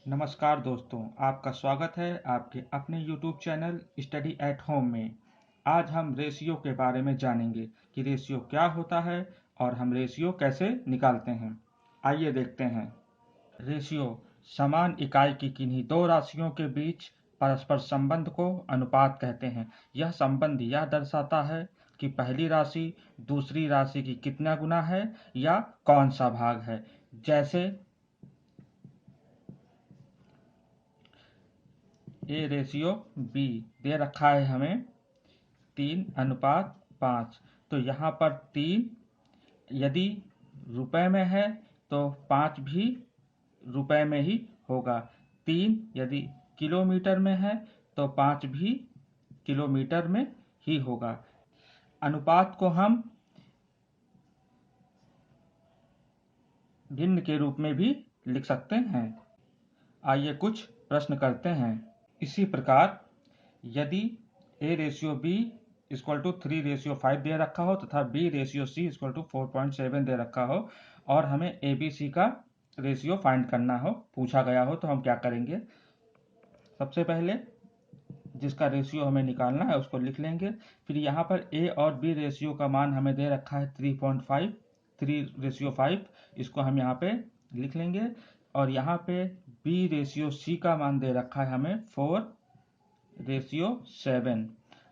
नमस्कार दोस्तों, आपका स्वागत है आपके अपने YouTube channel study at home में। आज हम रेशियो के बारे में जानेंगे कि रेशियो क्या होता है और हम रेशियो कैसे निकालते हैं। आइए देखते हैं। रेशियो समान इकाई की किन्हीं दो राशियों के बीच परस्पर संबंध को अनुपात कहते हैं। यह संबंध यह दर्शाता है कि पहली राशि दूसरी राशि की कितना गुना है या कौन सा भाग है। जैसे ए रेशियो बी दे रखा है हमें 3:5। तो यहाँ पर 3 यदि रुपए में है तो 5 भी रुपए में ही होगा। 3 यदि किलोमीटर में है तो 5 भी किलोमीटर में ही होगा। अनुपात को हम भिन्न के रूप में भी लिख सकते हैं। आइए कुछ प्रश्न करते हैं। इसी प्रकार यदि a ratio b equal to 3:5 दे रखा हो तथा b ratio c equal to 4.7 दे रखा हो और हमें ए बी सी का रेशियो फाइंड करना हो, पूछा गया हो, तो हम क्या करेंगे। सबसे पहले जिसका रेशियो हमें निकालना है उसको लिख लेंगे। फिर यहाँ पर ए और बी रेशियो का मान हमें दे रखा है 3.5, 3:5, इसको हम यहाँ पे लिख लेंगे। और यहाँ पे बी रेशियो सी का मान दे रखा है हमें 4:7।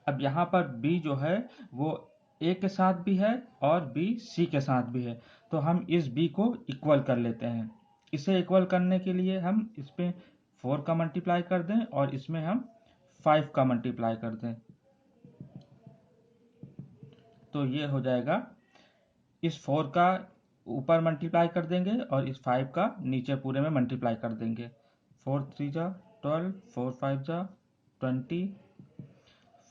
अब यहाँ पर b जो है वो a के साथ भी है और b c के साथ भी है, तो हम इस b को इक्वल कर लेते हैं। इसे इक्वल करने के लिए हम इसमें 4 का मल्टीप्लाई कर दें और इसमें हम 5 का मल्टीप्लाई कर दें, तो ये हो जाएगा। इस 4 का ऊपर मल्टीप्लाई कर देंगे और इस 5 का नीचे पूरे में मल्टीप्लाई कर देंगे। 4 3 जा 12, 4 5 जा 20,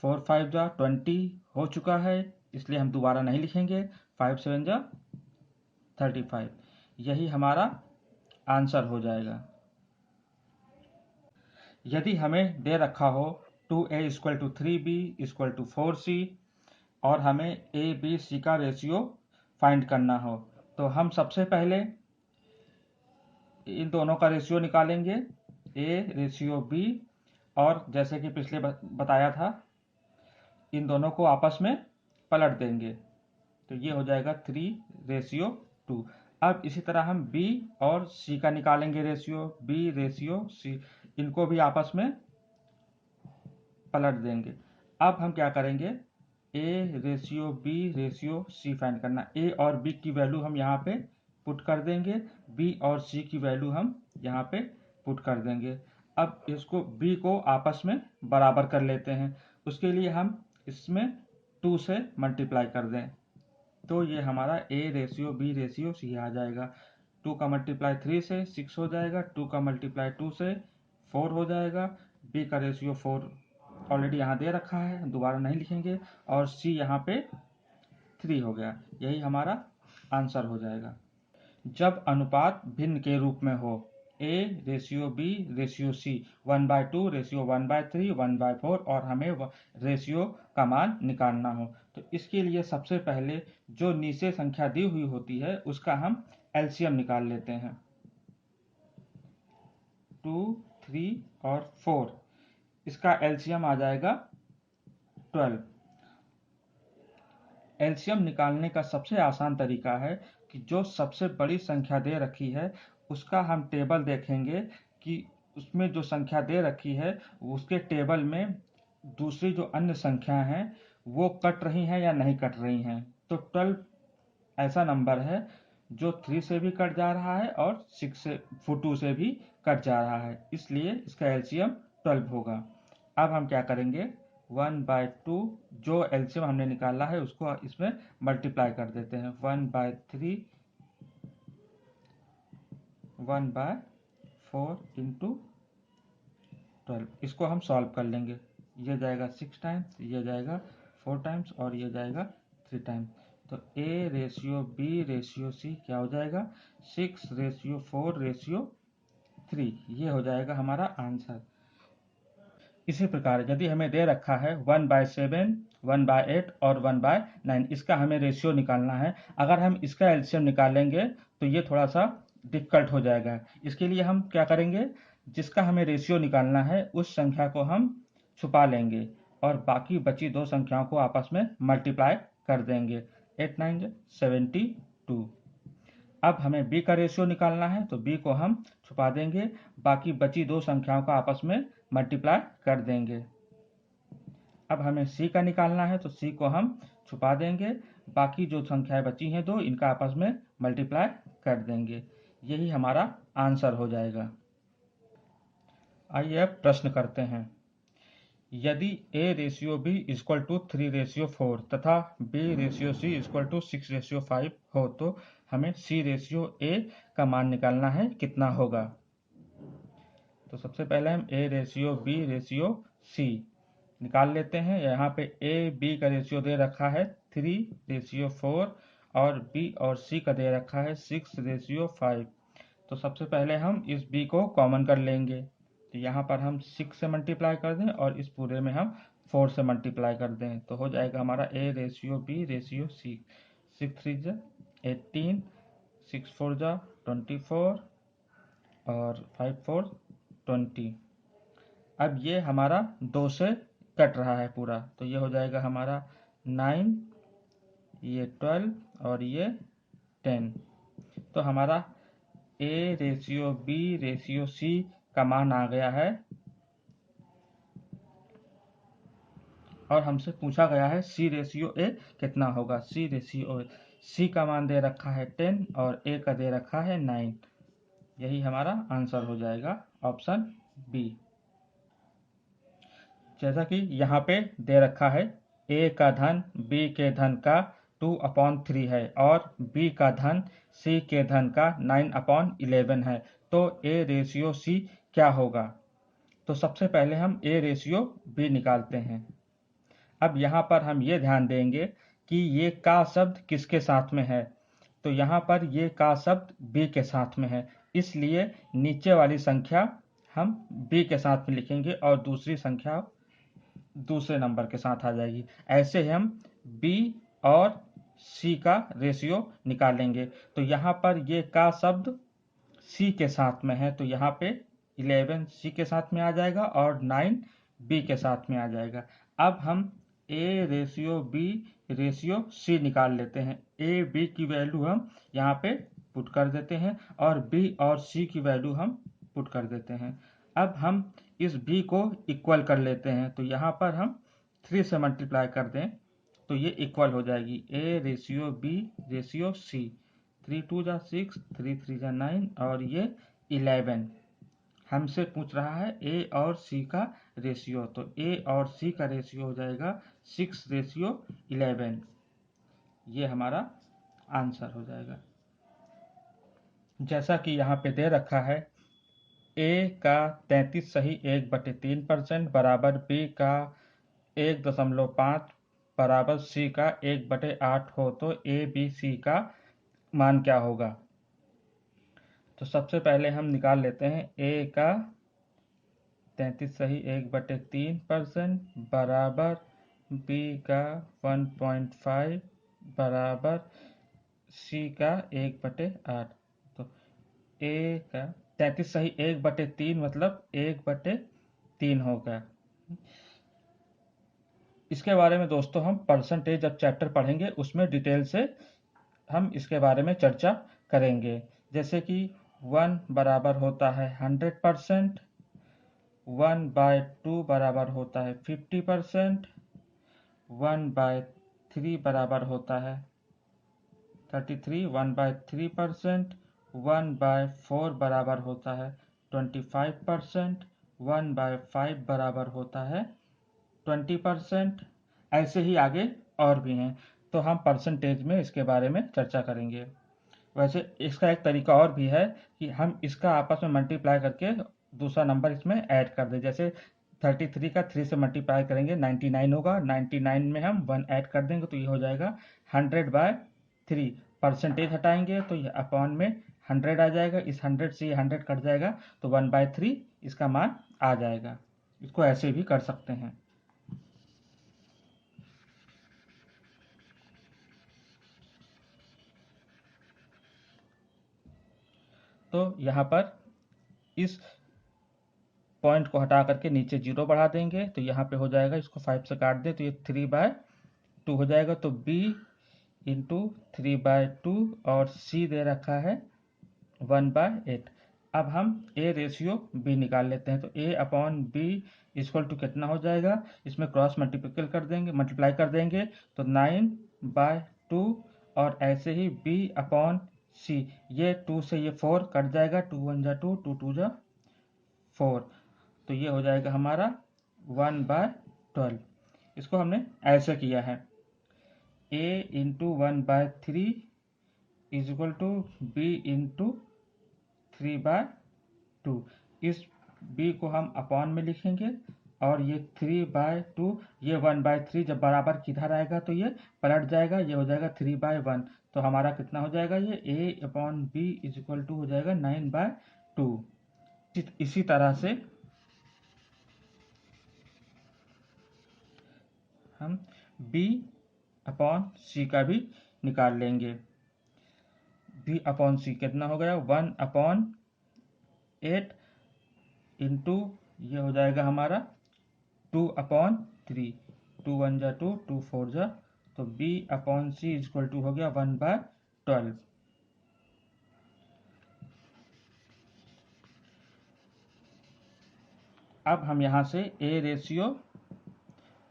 4 5 जा 20 हो चुका है, इसलिए हम दोबारा नहीं लिखेंगे। 5 7 जा 35, यही हमारा आंसर हो जाएगा। यदि हमें दे रखा हो 2a equal to 3b equal to 4c और हमें ए बी सी का रेशियो फाइंड करना हो, तो हम सबसे पहले इन दोनों का रेशियो निकालेंगे, ए रेशियो बी, और जैसे कि पिछले बताया था इन दोनों को आपस में पलट देंगे, तो ये हो जाएगा 3:2। अब इसी तरह हम b और c का निकालेंगे रेशियो, b रेशियो c, इनको भी आपस में पलट देंगे। अब हम क्या करेंगे, a ratio b ratio c find करना। a और b की वैल्यू हम यहाँ पे पुट कर देंगे, b और c की वैल्यू हम यहाँ पे पुट कर देंगे। अब इसको b को आपस में बराबर कर लेते हैं, उसके लिए हम इसमें 2 से मल्टीप्लाई कर दें, तो ये हमारा a ratio b ratio c आ जाएगा। 2 का मल्टीप्लाई 3 से 6 हो जाएगा, 2 का मल्टीप्लाई 2 से 4 हो जाएगा, b का रेशियो 4 ऑलरेडी यहाँ दे रखा है, दोबारा नहीं लिखेंगे, और c यहाँ पे 3 हो गया, यही हमारा आंसर हो जाएगा। जब अनुपात भिन्न के रूप में हो, a ratio b ratio c 1/2 ratio 1/3 1/4 और हमें रेशियो का मान निकालना हो, तो इसके लिए सबसे पहले जो नीचे संख्या दी हुई होती है उसका हम एलसीएम निकाल लेते हैं। 2 3 और 4, इसका एलसीएम आ जाएगा 12। एलसीएम निकालने का सबसे आसान तरीका है कि जो सबसे बड़ी संख्या दे रखी है उसका हम टेबल देखेंगे कि उसमें जो संख्या दे रखी है उसके टेबल में दूसरी जो अन्य संख्या हैं वो कट रही हैं या नहीं कट रही हैं। तो 12 ऐसा नंबर है जो 3 से भी कट जा रहा है और 6 से 2 से भी कट जा रहा है, इसलिए इसका एलसीएम 12 होगा। अब हम क्या करेंगे, 1/2 जो एलसीएम हमने निकाला है उसको इसमें मल्टीप्लाई कर देते हैं। 1/3 1/4 इंटू 12, इसको हम सॉल्व कर लेंगे। ये जाएगा 6 टाइम्स, ये जाएगा 4 टाइम्स और ये जाएगा 3 टाइम्स, तो a ratio b ratio c क्या हो जाएगा, 6:4:3, ये हो जाएगा हमारा आंसर। इसी प्रकार यदि हमें दे रखा है 1/7 1/8 और 1/9, इसका हमें रेशियो निकालना है। अगर हम इसका एलसीएम निकालेंगे तो ये थोड़ा सा डिफिकल्ट हो जाएगा। इसके लिए हम क्या करेंगे, जिसका हमें रेशियो निकालना है उस संख्या को हम छुपा लेंगे और बाकी बची दो संख्याओं को आपस में मल्टीप्लाई कर देंगे। 8 9 72। अब हमें b का रेशियो निकालना है तो b को हम छुपा देंगे, बाकी बची दो संख्याओं का आपस में मल्टीप्लाई कर देंगे। अब हमें c का निकालना है तो c को हम छुपा देंगे, बाकी जो संख्याएं बची हैं दो इनका आपस में मल्टीप्लाई कर देंगे। यही हमारा आंसर हो जाएगा। आइए अब प्रश्न करते हैं। यदि a ratio b equal to 3:4 तथा b ratio c equal to 6:5 हो तो हमें c रेशियो a का मान निकालना है, कितना होगा। तो सबसे पहले हम a ratio b ratio c निकाल लेते हैं। यहाँ पे a b का रेशियो दे रखा है 3:4 और b और c का दे रखा है 6:5। तो सबसे पहले हम इस b को कॉमन कर लेंगे, तो यहाँ पर हम 6 से मल्टीप्लाई कर दें और इस पूरे में हम 4 से मल्टीप्लाई कर दें, तो हो जाएगा हमारा a ratio b ratio c। 6 3 18, 6 4 24 और 5 4 20। अब ये हमारा 2 से कट रहा है पूरा, तो ये हो जाएगा हमारा 9, ये 12 और ये 10। तो हमारा a ratio b ratio c का मान आ गया है और हमसे पूछा गया है c रेशियो a कितना होगा। c रेशियो c का मान दे रखा है 10 और a का दे रखा है 9। यही हमारा आंसर हो जाएगा, ऑप्शन बी। जैसा कि यहाँ पे दे रखा है a का धन b के धन का 2/3 है और b का धन c के धन का 9/11 है, तो a रेशियो c क्या होगा। तो सबसे पहले हम a रेशियो b निकालते हैं। अब यहाँ पर हम ये ध्यान देंगे कि ये का शब्द किसके साथ में है, तो यहाँ पर ये का शब्द b के साथ में है, इसलिए नीचे वाली संख्या हम b के साथ में लिखेंगे और दूसरी संख्या दूसरे नंबर के साथ आ जाएगी। ऐसे हम b और c का रेशियो निकालेंगे। तो यहाँ पर ये का शब्द c के साथ में है, तो यहाँ पे 11 c के साथ में आ जाएगा और 9 b के साथ में आ जाएगा। अब हम a ratio b ratio c निकाल लेते हैं। a b की वैल्यू हम यहाँ पे पुट कर देते हैं और b और c की वैल्यू हम पुट कर देते हैं। अब हम इस b को इक्वल कर लेते हैं, तो यहाँ पर हम 3 से मल्टीप्लाई कर दें तो ये इक्वल हो जाएगी a ratio b ratio c। 3 2 6, 3 3 9 और ये 11। हमसे पूछ रहा है a और c का रेशियो, तो a और c का रेशियो हो जाएगा 6:11। ये हमारा आंसर हो जाएगा। जैसा कि यहाँ पे दे रखा है a का 33 सही 1/3% बराबर b का 1.5 बराबर c का 1/8 हो तो a b c का मान क्या होगा। तो सबसे पहले हम निकाल लेते हैं a का 33 सही 1/3% बराबर b का 1.5 बराबर c का 1/8। तो a का 33 सही 1/3 मतलब 1/3 होगा। इसके बारे में दोस्तों हम परसेंटेज जब चैप्टर पढ़ेंगे उसमें डिटेल से हम इसके बारे में चर्चा करेंगे। जैसे कि 1 बराबर होता है 100%, 1/2 बराबर होता है 50%, 1/3 बराबर होता है 33, 1/3%, 1/4 बराबर होता है 25%, 1/5 बराबर होता है 20%। ऐसे ही आगे और भी हैं, तो हम परसेंटेज में इसके बारे में चर्चा करेंगे। वैसे इसका एक तरीका और भी है कि हम इसका आपस में मल्टीप्लाई करके दूसरा नंबर इसमें ऐड कर दें। जैसे 33 का 3 से मल्टीप्लाई करेंगे 99 होगा, 99 में हम 1 ऐड कर देंगे तो ये हो जाएगा 100/3। परसेंटेज हटाएंगे तो ये अपॉन में 100 आ जाएगा, इस 100 से ये 100 कट जाएगा तो 1/3 इसका मान आ जाएगा। इसको ऐसे भी कर सकते हैं। तो यहाँ पर इस पॉइंट को हटा करके नीचे 0 बढ़ा देंगे तो यहाँ पे हो जाएगा, इसको 5 से काट दें तो ये 3/2 हो जाएगा। तो b इंटू 3/2 और c दे रखा है 1/8। अब हम a रेशियो b निकाल लेते हैं। तो a upon b equal to कितना हो जाएगा, इसमें क्रॉस मल्टीप्लाई कर देंगे तो 9/2 और ऐसे ही b अपॉन c, ये 2 से ये 4 कट जाएगा, 2 1 जा 2, 2 2 जा 4, तो ये हो जाएगा हमारा 1/12। इसको हमने ऐसे किया है, a into 1/3 is equal to b into 3/2। इस b को हम अपॉन में लिखेंगे और ये 3/2, ये 1/3 जब बराबर किधर आएगा तो ये पलट जाएगा, ये हो जाएगा 3/1। तो हमारा कितना हो जाएगा, ये a upon b is equal to हो जाएगा 9/2। इसी तरह से हम b अपॉन c का भी निकाल लेंगे। b अपॉन c कितना हो गया, 1/8 इंटू ये हो जाएगा हमारा 2/3, 2 1 जा 2, 2 4 जा, तो b upon c equal to हो गया 1/12। अब हम यहाँ से a ratio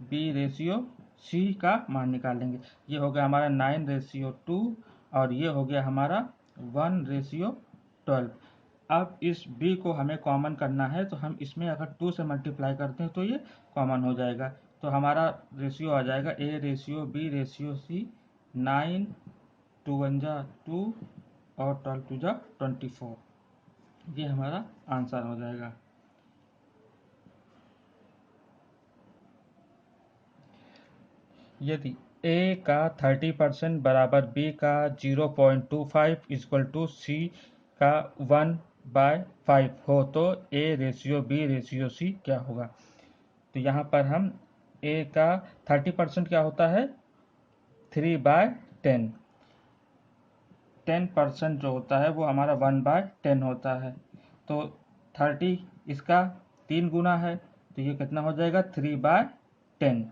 b ratio c का मान निकालेंगे। ये हो गया हमारा 9/2 और ये हो गया हमारा 1/12। अब इस b को हमें कॉमन करना है, तो हम इसमें अगर 2 से मल्टीप्लाई करते हैं तो ये कॉमन हो जाएगा। तो हमारा रेशियो आ जाएगा a ratio b ratio c, 9 2 1 जा 2 और 12 2 जा 24। ये हमारा आंसर हो जाएगा। यदि a का 30% बराबर b का 0.25 इक्वल टू c का 1/5 हो तो a ratio b ratio c क्या होगा। तो यहाँ पर हम a का 30% क्या होता है, 3/10। 10% जो होता है वो हमारा 1/10 होता है। तो 30 इसका 3 गुना है, तो ये कितना हो जाएगा, 3/10।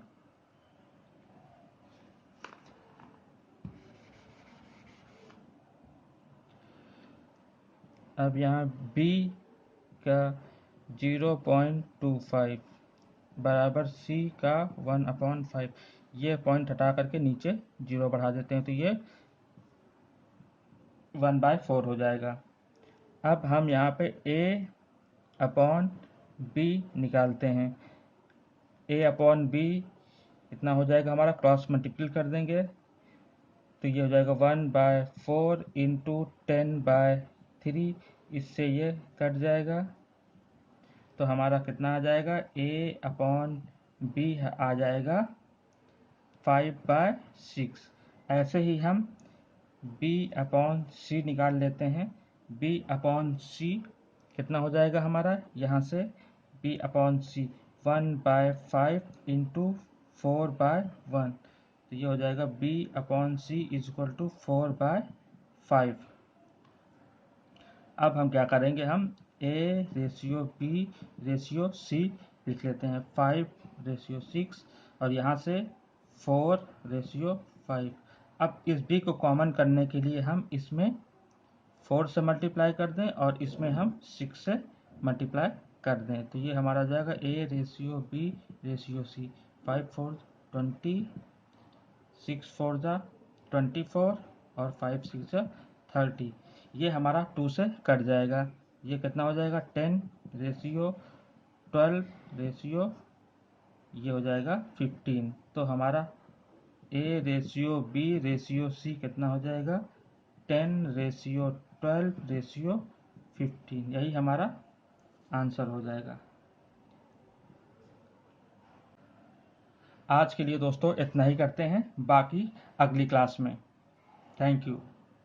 अब यहाँ b का 0.25 बराबर c का 1/5, ये पॉइंट हटा करके नीचे 0 बढ़ा देते हैं तो ये 1/4 हो जाएगा। अब हम यहाँ पे a अपॉन b निकालते हैं। a अपॉन b इतना हो जाएगा हमारा, क्रॉस मल्टीप्लाई कर देंगे तो ये हो जाएगा 1/4 इंटू 10/3, इससे ये कट जाएगा तो हमारा कितना आ जाएगा, a अपॉन b आ जाएगा 5/6। ऐसे ही हम b अपॉन c निकाल लेते हैं। b अपॉन c कितना हो जाएगा हमारा, यहाँ से b अपॉन c 1/5 इंटू 4/1, तो ये हो जाएगा b upon c is equal to 4/5। अब हम क्या करेंगे, हम a ratio b ratio c लिख लेते हैं, 5/6 और यहाँ से 4/5। अब इस b को कॉमन करने के लिए हम इसमें 4 से मल्टीप्लाई कर दें और इसमें हम 6 से मल्टीप्लाई कर दें, तो ये हमारा आ जाएगा a ratio b ratio c, 5 4 20, 6 4 जा 24 और 5 6 जा 30। ये हमारा 2 से कट जाएगा, ये कितना हो जाएगा, 10 रेशियो 12 रेशियो ये हो जाएगा 15। तो हमारा a ratio b ratio c कितना हो जाएगा, 10 रेशियो 12 रेशियो 15, यही हमारा आंसर हो जाएगा। आज के लिए दोस्तों इतना ही करते हैं, बाकी अगली क्लास में। Thank you.